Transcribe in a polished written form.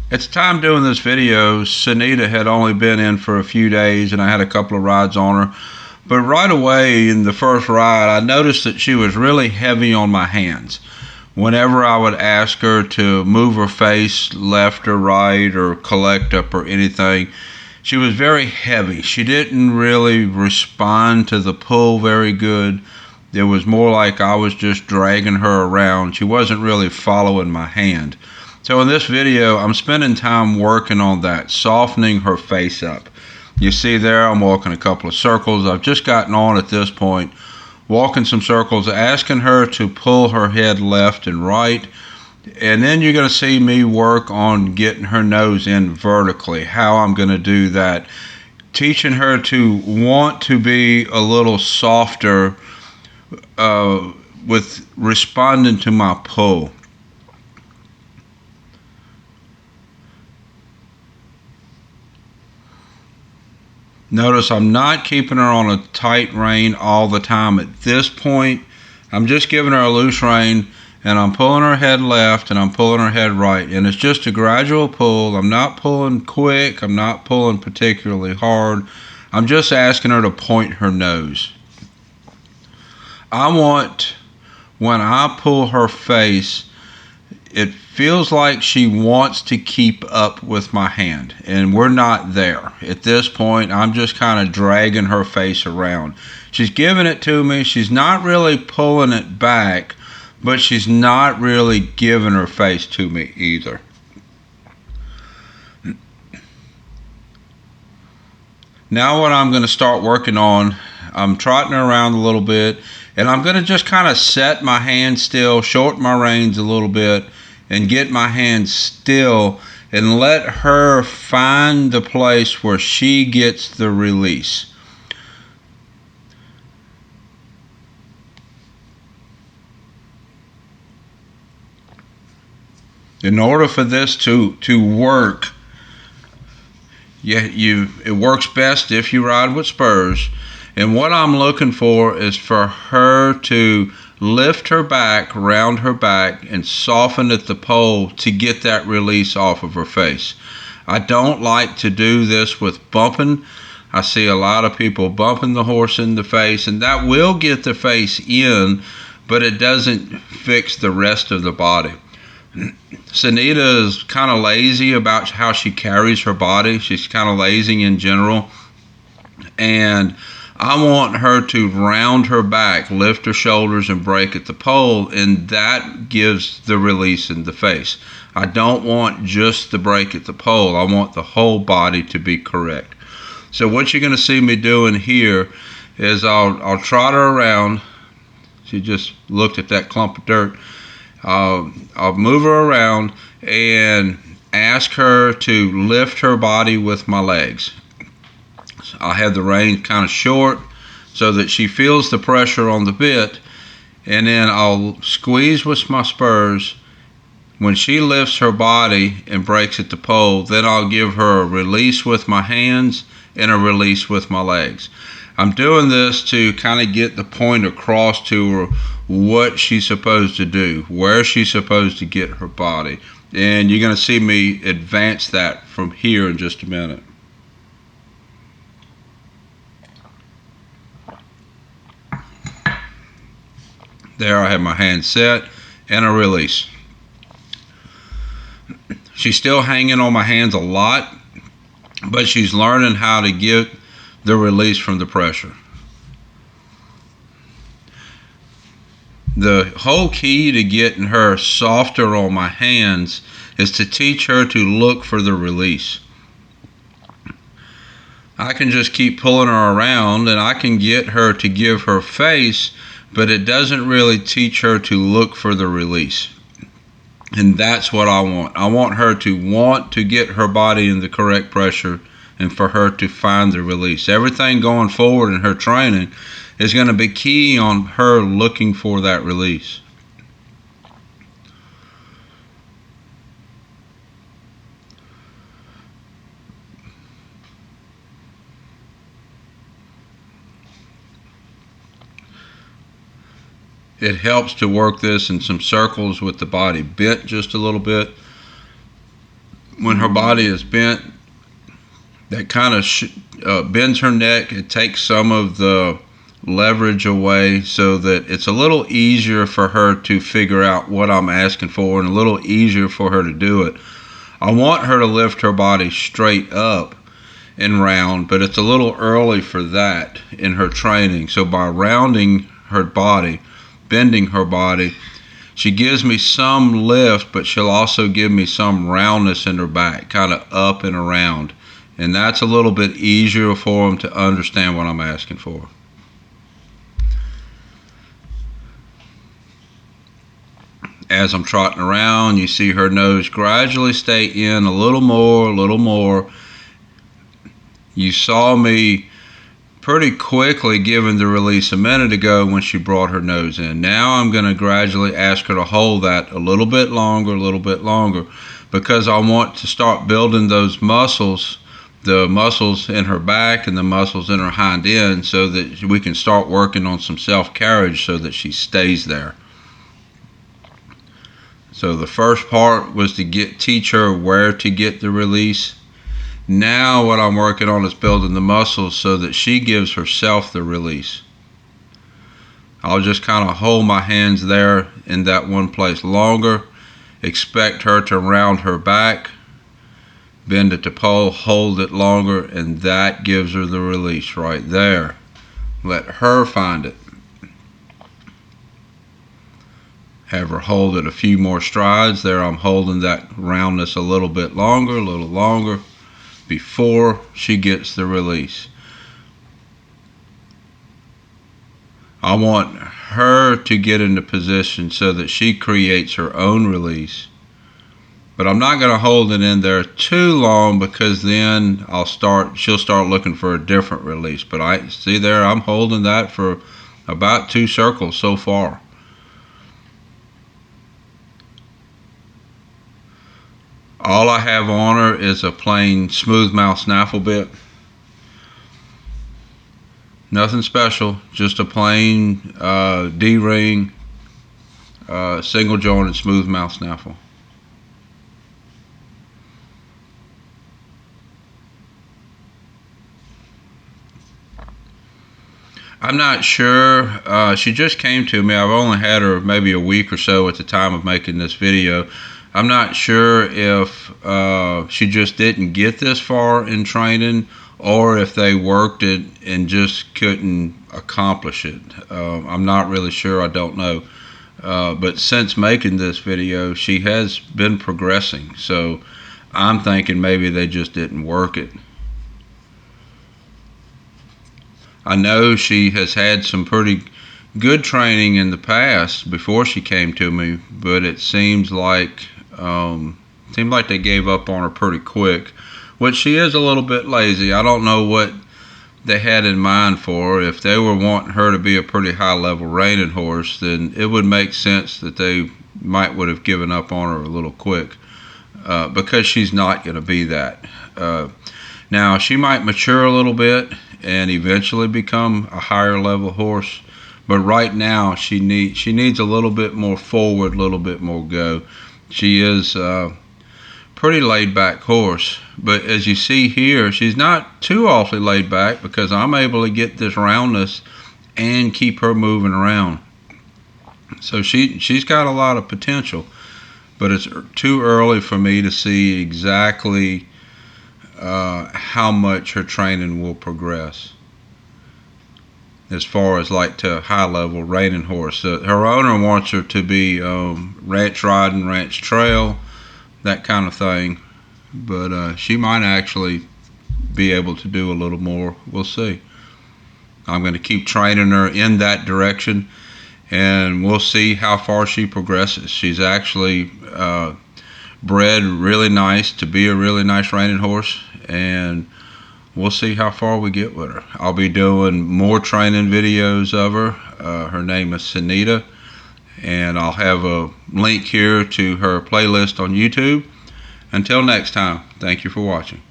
At the time doing this video, Sunita had only been in for a few days and I had a couple of rides on her. But right away in the first ride, I noticed that she was really heavy on my hands. Whenever I would ask her to move her face left or right or collect up or anything, she was very heavy. She didn't really respond to the pull very good. It was more like I was just dragging her around. She wasn't really following my hand. So in this video, I'm spending time working on that, softening her face up. You see there, I'm walking a couple of circles. I've just gotten on at this point, walking some circles, asking her to pull her head left and right. And then you're going to see me work on getting her nose in vertically, how I'm going to do that. Teaching her to want to be a little softer with responding to my pull. Notice I'm not keeping her on a tight rein all the time. At this point, I'm just giving her a loose rein and I'm pulling her head left and I'm pulling her head right. And it's just a gradual pull. I'm not pulling quick. I'm not pulling particularly hard. I'm just asking her to point her nose. I want, when I pull her face, it feels like she wants to keep up with my hand, and we're not there. At this point, I'm just kind of dragging her face around. She's giving it to me. She's not really pulling it back, but she's not really giving her face to me either. Now what I'm going to start working on, I'm trotting her around a little bit, and I'm going to just kind of set my hand still, shorten my reins a little bit, and get my hand still and let her find the place where she gets the release. In order for this to work, it works best if you ride with spurs. And what I'm looking for is for her to lift her back, round her back, and soften at the pole to get that release off of her face. I don't like to do this with bumping. I see a lot of people bumping the horse in the face, and that will get the face in, but it doesn't fix the rest of the body. Sunita is kind of lazy about how she carries her body. She's kind of lazy in general. And I want her to round her back, lift her shoulders, and break at the pole, and that gives the release in the face. I don't want just the break at the pole. I want the whole body to be correct. So what you're going to see me doing here is I'll trot her around. She just looked at that clump of dirt. I'll move her around and ask her to lift her body with my legs. I'll have the rein kind of short so that she feels the pressure on the bit, and then I'll squeeze with my spurs. When she lifts her body and breaks at the pole, then I'll give her a release with my hands and a release with my legs. I'm doing this to kind of get the point across to her what she's supposed to do, where she's supposed to get her body. And you're going to see me advance that from here in just a minute. There, I have my hand set and a release. She's still hanging on my hands a lot, but she's learning how to get the release from the pressure. The whole key to getting her softer on my hands is to teach her to look for the release. I can just keep pulling her around and I can get her to give her face, but it doesn't really teach her to look for the release. And that's what I want. I want her to want to get her body in the correct pressure and for her to find the release. Everything going forward in her training is going to be key on her looking for that release. It helps to work this in some circles with the body bent just a little bit. when her body is bent, that kind of bends her neck. It takes some of the leverage away so that it's a little easier for her to figure out what I'm asking for and a little easier for her to do it. I want her to lift her body straight up and round, but it's a little early for that in her training. So by rounding her body, bending her body, she gives me some lift, but she'll also give me some roundness in her back, kind of up and around. And that's a little bit easier for them to understand what I'm asking for. As I'm trotting around, you see her nose gradually stay in a little more, a little more. You saw me pretty quickly giving the release a minute ago when she brought her nose in. Now I'm going to gradually ask her to hold that a little bit longer, because I want to start building those muscles, the muscles in her back and the muscles in her hind end, so that we can start working on some self-carriage so that she stays there. So the first part was to teach her where to get the release. Now what I'm working on is building the muscles so that she gives herself the release. I'll just kind of hold my hands there in that one place longer, expect her to round her back, bend at the pole, hold it longer, and that gives her the release right there. Let her find it. Have her hold it a few more strides. There I'm holding that roundness a little longer before she gets the release. I want her to get into position so that she creates her own release. But I'm not going to hold it in there too long, because then she'll start looking for a different release. But I see there, I'm holding that for about 2 circles so far. All I have on her is a plain smooth mouth snaffle bit. Nothing special, just a plain D-ring, single jointed smooth mouth snaffle. I'm not sure. She just came to me. I've only had her maybe a week or so at the time of making this video. I'm not sure if she just didn't get this far in training, or if they worked it and just couldn't accomplish it. I'm not really sure. I don't know. But since making this video, she has been progressing. So I'm thinking maybe they just didn't work it. I know she has had some pretty good training in the past before she came to me, but it seems like they gave up on her pretty quick, which she is a little bit lazy. I don't know what they had in mind for her. If they were wanting her to be a pretty high level reining horse, then it would make sense that they would have given up on her a little quick, because she's not going to be that. Now she might mature a little bit and eventually become a higher level horse, but right now she needs a little bit more forward, a little bit more go. She is a pretty laid back horse, but as you see here, she's not too awfully laid back, because I'm able to get this roundness and keep her moving around. So she's got a lot of potential, but it's too early for me to see exactly how much her training will progress as far as like to high level reining horse. Her owner wants her to be ranch riding, ranch trail, that kind of thing, but she might actually be able to do a little more. We'll see. I'm going to keep training her in that direction, and we'll see how far she progresses. She's actually bred really nice to be a really nice reining horse, and we'll see how far we get with her. I'll be doing more training videos of her. Her name is Sunita, and I'll have a link here to her playlist on YouTube. Until next time, thank you for watching.